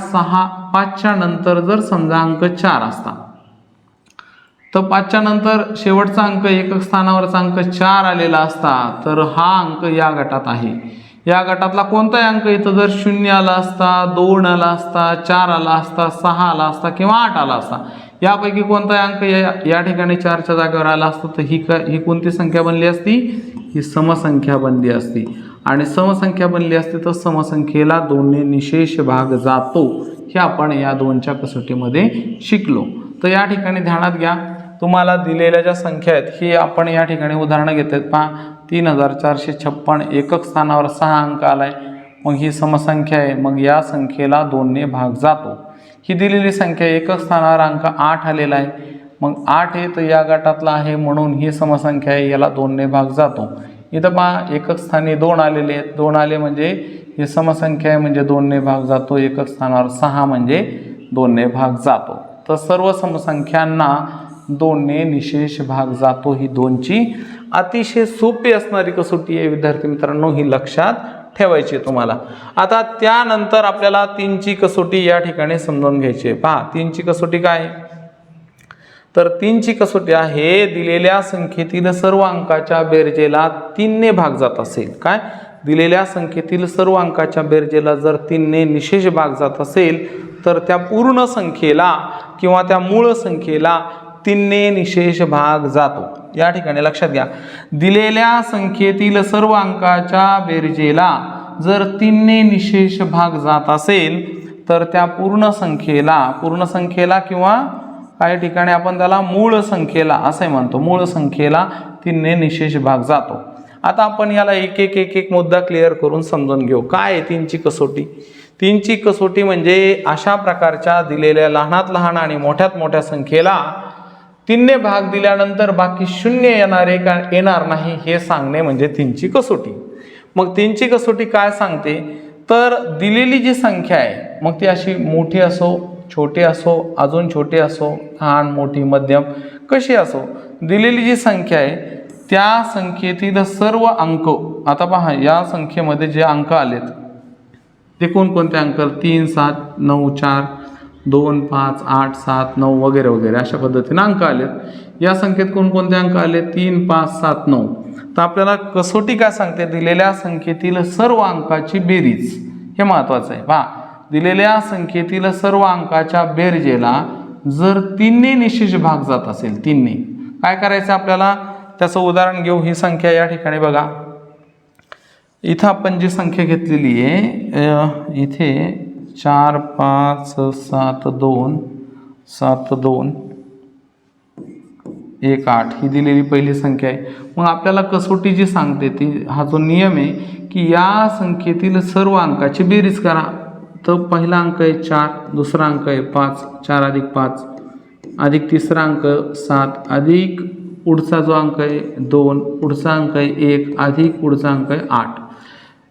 5च्या नंतर जर समजा अंक 4 असता तर 5च्या नंतर शेवटचा अंक एकक स्थानावरचा अंक 4 आलेला असता तर हा अंक या गटात आहे. या गटातला कोणताही अंक इथं जर 0 आला असता, 2 आला असता, 4 आला असता, 6 आला असता किंवा 8 आला असता, यापैकी कोणताही अंक या ठिकाणी 4च्या जागेवर आला असता तर ही कोणती संख्या बनली असती? ही समसंख्या बनली असती. आणि समसंख्या बनली असती तर समसंख्येला 2ने निशेष भाग जातो. हे आपण या 2च्या कसोटीमध्ये शिकलो. तर या ठिकाणी ध्यानात घ्या, तुम्हाला दिलेल्या ज्या संख्या आहेत ही आपण या ठिकाणी उदाहरणं घेत आहेत. पहा 3456 एकक स्थानावर 6 अंक आलाय मग ही समसंख्या आहे. मग या संख्येला 2ने भाग जातो. ही दिलेली संख्या एकक स्थानावर अंक 8 आलेला आहे मग 8 आहे तर या गटातला आहे म्हणून ही समसंख्या आहे, याला 2ने भाग जातो. इथं पहा एकक स्थानी 2 आलेले आहेत, 2 आले म्हणजे ही समसंख्या आहे म्हणजे 2ने भाग जातो. एकक स्थानावर 6 म्हणजे 2ने भाग जातो. तर सर्व समसंख्यांना 2ने निशेष भाग जातो. ही 2ची अतिशय सोपी असणारी कसोटी आहे विद्यार्थी मित्रांनो, ही लक्षात ठेवायची आहे तुम्हाला. आता त्यानंतर आपल्याला 3ची कसोटी या ठिकाणी समजून घ्यायची आहे. पहा 3ची कसोटी काय आहे तर 3ची कसोटी आहे दिलेल्या संख्येतील सर्व अंकाच्या बेरजेला 3ने भाग जात असेल. काय दिलेल्या संख्येतील सर्व अंकाच्या बेरजेला जर 3ने निशेष भाग जात असेल तर त्या पूर्ण संख्येला किंवा त्या मूळ संख्येला 3ने निशेष भाग जातो. या ठिकाणी लक्षात घ्या, दिलेल्या संख्येतील सर्व अंकाच्या बेरजेला जर 3ने निशेष भाग जात असेल तर त्या पूर्ण संख्येला किंवा काही ठिकाणी आपण त्याला मूळ संख्येला असे म्हणतो, मूळ संख्येला 3ने निशेष भाग जातो. आता आपण याला एक एक मुद्दा क्लिअर करून समजून घेऊ. काय आहे 3ची कसोटी? 3ची कसोटी म्हणजे अशा प्रकारच्या दिलेल्या लहानात लहान आणि मोठ्यात मोठ्या संख्येला 3ने भाग दिल्यानंतर बाकी 0 येणार नाही हे सांगणे म्हणजे 3ची कसोटी. मग 3ची कसोटी काय सांगते तर दिलेली जी संख्या आहे मग ती अशी मोठी असो, छोटी असो, अजून छोटी असो, लहान मोठी मध्यम कशी असो, दिलेली जी संख्या आहे त्या संख्येतील सर्व अंक, आता पहा या संख्येमध्ये जे अंक आलेत ते कोणकोणते अंक? 3, 7, 9, 4, 2, 5, 8, 7, 9 वगैरे वगैरे अशा पद्धतीने अंक आलेत। या संख्येत कोणकोणते अंक आले? 3, 5, 7, 9। तर आपल्याला कसोटी काय सांगते? दिलेल्या संख्येतील सर्व अंकाची बेरीज, हे महत्त्वाचं आहे। पहा, दिलेल्या संख्येतील सर्व अंकाच्या बेरजेला जर 3ने निशेष भाग जात असेल, 3ने काय करायचं आपल्याला? त्याचं उदाहरण घेऊ। ही संख्या या ठिकाणी बघा, इथं आपण जी संख्या घेतलेली आहे, इथे 4, 5, 7, 2, 7, 2, 1, 8 ही दिलेली पहिली संख्या आहे। मग आपल्याला कसोटी जी सांगते ती, हा जो नियम आहे की या संख्येतील सर्व अंकाची बेरीज करा। तर पहिला अंक आहे 4, दुसरा अंक आहे 5, 4 अधिक 5 अधिक तिसरा अंक 7 अधिक पुढचा जो अंक आहे 2, पुढचा अंक आहे 1 अधिक पुढचा अंक आहे 8।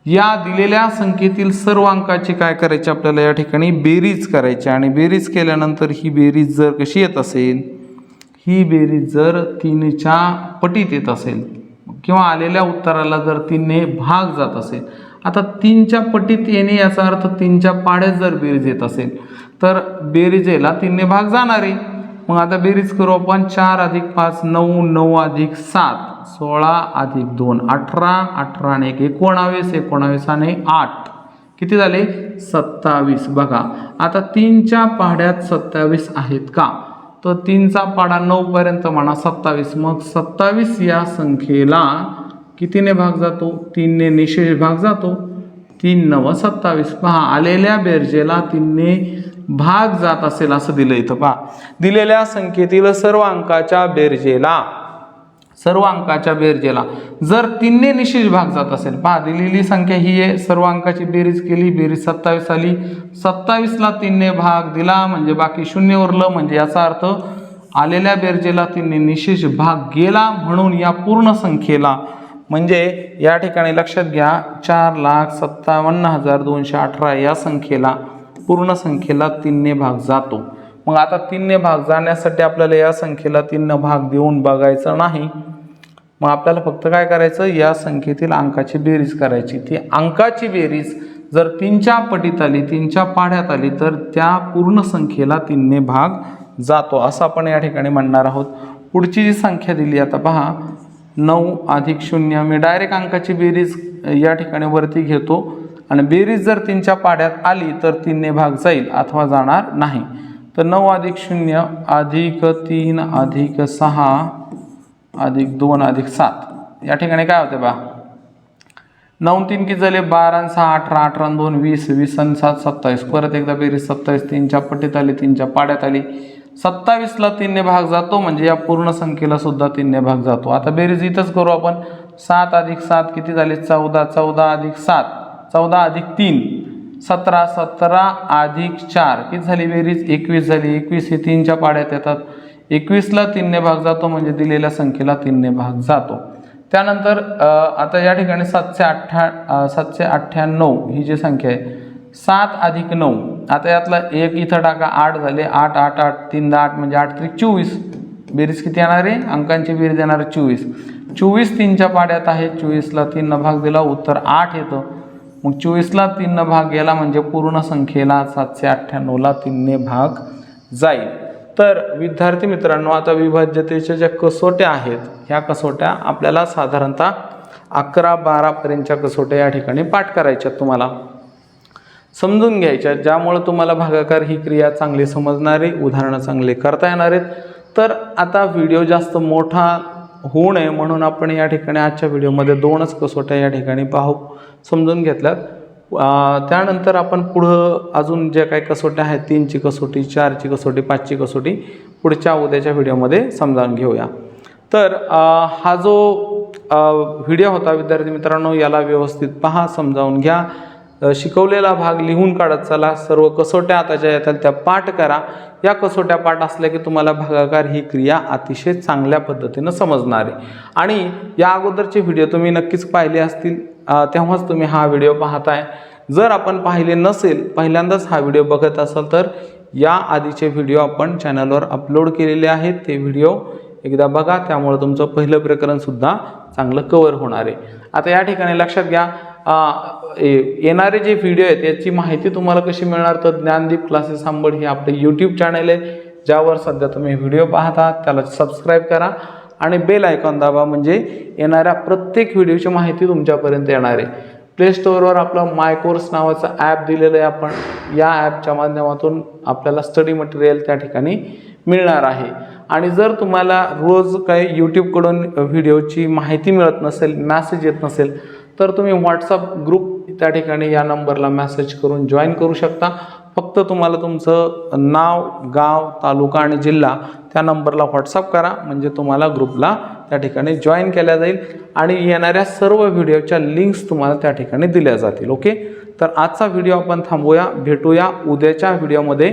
या दिलेल्या संख्येतील सर्व अंकाची काय करायची आपल्याला? या ठिकाणी बेरीज करायची। आणि बेरीज केल्यानंतर ही बेरीज जर कशी येत असेल, ही बेरीज जर 3च्या पटीत येत असेल किंवा आलेल्या उत्तराला जर 3ने भाग जात असेल, आता 3च्या पटीत येणे याचा अर्थ 3च्या पाड्यात जर बेरीज येत असेल तर बेरीजेला 3ने भाग जाणार आहे। मग आता बेरीज करू आपण। 4 अधिक 5 9, 9 अधिक 7 16 अधिक 2 18, 18 आणि 1 19, 19 आणि 8 किती झाले? 27। बघा, आता 3च्या पाड्यात 27 आहेत का? तर 3चा पाडा 9 पर्यंत म्हणा 27। मग 27 या संख्येला कितीने भाग जातो? 3ने निशेष भाग जातो। 3 9 27। पहा, आलेल्या बेरजेला 3ने भाग जात असेल असं दिलं इथं। पहा, दिलेल्या संख्येतील सर्व अंकाच्या बेरजेला जर 3ने निशेष भाग जात असेल, पहा दिलेली संख्या ही आहे, सर्व अंकाची बेरीज केली, बेरीज 27 आली, 27ला 3ने भाग दिला म्हणजे बाकी 0 उरलं। म्हणजे याचा अर्थ आलेल्या बेरजेला 3ने निशेष भाग गेला, म्हणून या पूर्ण संख्येला, म्हणजे या ठिकाणी लक्षात घ्या 4,57,218 या संख्येला, पूर्ण संख्येला 3ने भाग जातो। मग आता 3ने भाग जाण्यासाठी आपल्याला या संख्येला 3ने भाग देऊन बघायचं नाही। मग आपल्याला फक्त काय करायचं? या संख्येतील अंकाची बेरीज करायची। ती अंकाची बेरीज जर 3च्या पटीत आली, 3च्या पाढ्यात आली, तर त्या पूर्ण संख्येला 3ने भाग जातो असं आपण या ठिकाणी म्हणणार आहोत। पुढची जी संख्या दिली आता पहा, 9 अधिक 0, मी डायरेक्ट अंकाची बेरीज या ठिकाणी वरती घेतो आणि बेरीज जर 3च्या पाड्यात आली तर 3ने भाग जाईल अथवा जाणार नाही। तर 9 अधिक 0 अधिक 3 अधिक 6 अधिक 2 अधिक 7 या ठिकाणी काय होते बा? 9 3 किती झाले? 12 आणि 6 18, 18 आणि 2 20, 20 आणि 7 27। परत एकदा बेरीज 27 3च्या पटीत आली, 3च्या पाड्यात आली, 27ला 3ने भाग जातो म्हणजे या पूर्ण संख्येला सुद्धा 3ने भाग जातो। आता बेरीज इथंच करू आपण। 7 अधिक 7 किती झाले? 14, 14 अधिक 7 14 अधिक 3 17, 17 अधिक 4 किती झाली बेरीज? 21 झाली। 21 हे 3च्या पाड्यात येतात, 21ला 3ने भाग जातो म्हणजे दिलेल्या संख्येला 3ने भाग जातो। त्यानंतर आता या ठिकाणी 798 ही जी संख्या आहे, 7 अधिक 9, आता यातला एक इथं टाका, 8 झाले, 8 8 8 3 8 म्हणजे 8 3 24। बेरीज किती येणार आहे? अंकांची बेरीज येणार 24। 24 3च्या पाड्यात आहे, 24ला 3ने भाग दिला, उत्तर 8 येतं। मग 24ला 3ने भाग गेला म्हणजे पूर्ण संख्येला 798ला 3ने भाग जाईल। तर विद्यार्थी मित्रांनो, आता विभाज्यतेच्या ज्या कसोट्या आहेत, ह्या कसोट्या आपल्याला साधारणतः 11-12 पर्यंतच्या कसोट्या या ठिकाणी पाठ करायच्या, तुम्हाला समजून घ्यायच्या, ज्यामुळे तुम्हाला भागाकार ही क्रिया चांगली समजणार आहे, उदाहरणं चांगले करता येणार आहेत। तर आता व्हिडिओ जास्त मोठा होऊ नये म्हणून आपण या ठिकाणी आजच्या व्हिडिओमध्ये 2च कसोट्या या ठिकाणी समजून घेतल्यात। त्यानंतर आपण पुढं अजून ज्या काही कसोट्या आहेत, 3ची कसोटी, 4ची कसोटी, 5ची कसोटी पुढच्या उद्याच्या व्हिडिओमध्ये समजावून घेऊया। तर हा जो व्हिडिओ होता विद्यार्थी मित्रांनो, याला व्यवस्थित पहा, समजावून घ्या, शिकवलेला भाग लिहून काढत चला, सर्व कसोट्या आता ज्या येतात त्या पाठ करा। या कसोट्या पाठ असल्या की तुम्हाला भागाकार ही क्रिया अतिशय चांगल्या पद्धतीने समजणार आहे। आणि या अगोदरचे व्हिडिओ तुम्ही नक्कीच पाहिले असतील, तेव्हाच तुम्ही हा व्हिडिओ पाहताय। जर आपण पाहिले नसेल, पहिल्यांदाच हा व्हिडिओ बघत असाल, तर या आधीचे व्हिडिओ आपण चॅनलवर अपलोड केलेले आहेत, ते व्हिडिओ एकदा बघा, त्यामुळे तुमचं पहिलं प्रकरण सुद्धा चांगलं कव्हर होणार आहे। आता या ठिकाणी लक्षात घ्या, येणारे जे व्हिडिओ आहेत याची माहिती तुम्हाला कशी मिळणार, तर ज्ञानदीप क्लासेस अंबड हे आपले यूट्यूब चॅनल आहे, ज्यावर सध्या तुम्ही व्हिडिओ पाहता त्याला सबस्क्राईब करा आणि बेल आयकॉन दाबा, म्हणजे येणाऱ्या प्रत्येक व्हिडिओची माहिती तुमच्यापर्यंत येणार आहे. प्ले स्टोअरवर आपलं माय कोर्स नावाचं ॲप दिलेलं आहे आपण. या ॲपच्या माध्यमातून आपल्याला स्टडी मटेरियल त्या ठिकाणी मिळणार आहे. आणि जर तुम्हाला रोज काही यूट्यूबकडून व्हिडिओची माहिती मिळत नसेल, मॅसेज येत नसेल, तर तुम्ही व्हॉट्सअप ग्रुप त्या ठिकाणी या नंबरला मेसेज करून जॉईन करू शकता. फक्त तुम्हाला तुमचं नाव, गाव, तालुका आणि जिल्हा त्या नंबरला व्हॉट्सअप करा, म्हणजे तुम्हाला ग्रुपला त्या ठिकाणी जॉईन केल्या जाईल आणि येणाऱ्या सर्व व्हिडिओच्या लिंक्स तुम्हाला त्या ठिकाणी दिल्या जातील. ओके, तर आजचा व्हिडिओ आपण थांबवूया. भेटूया उद्याच्या व्हिडिओमध्ये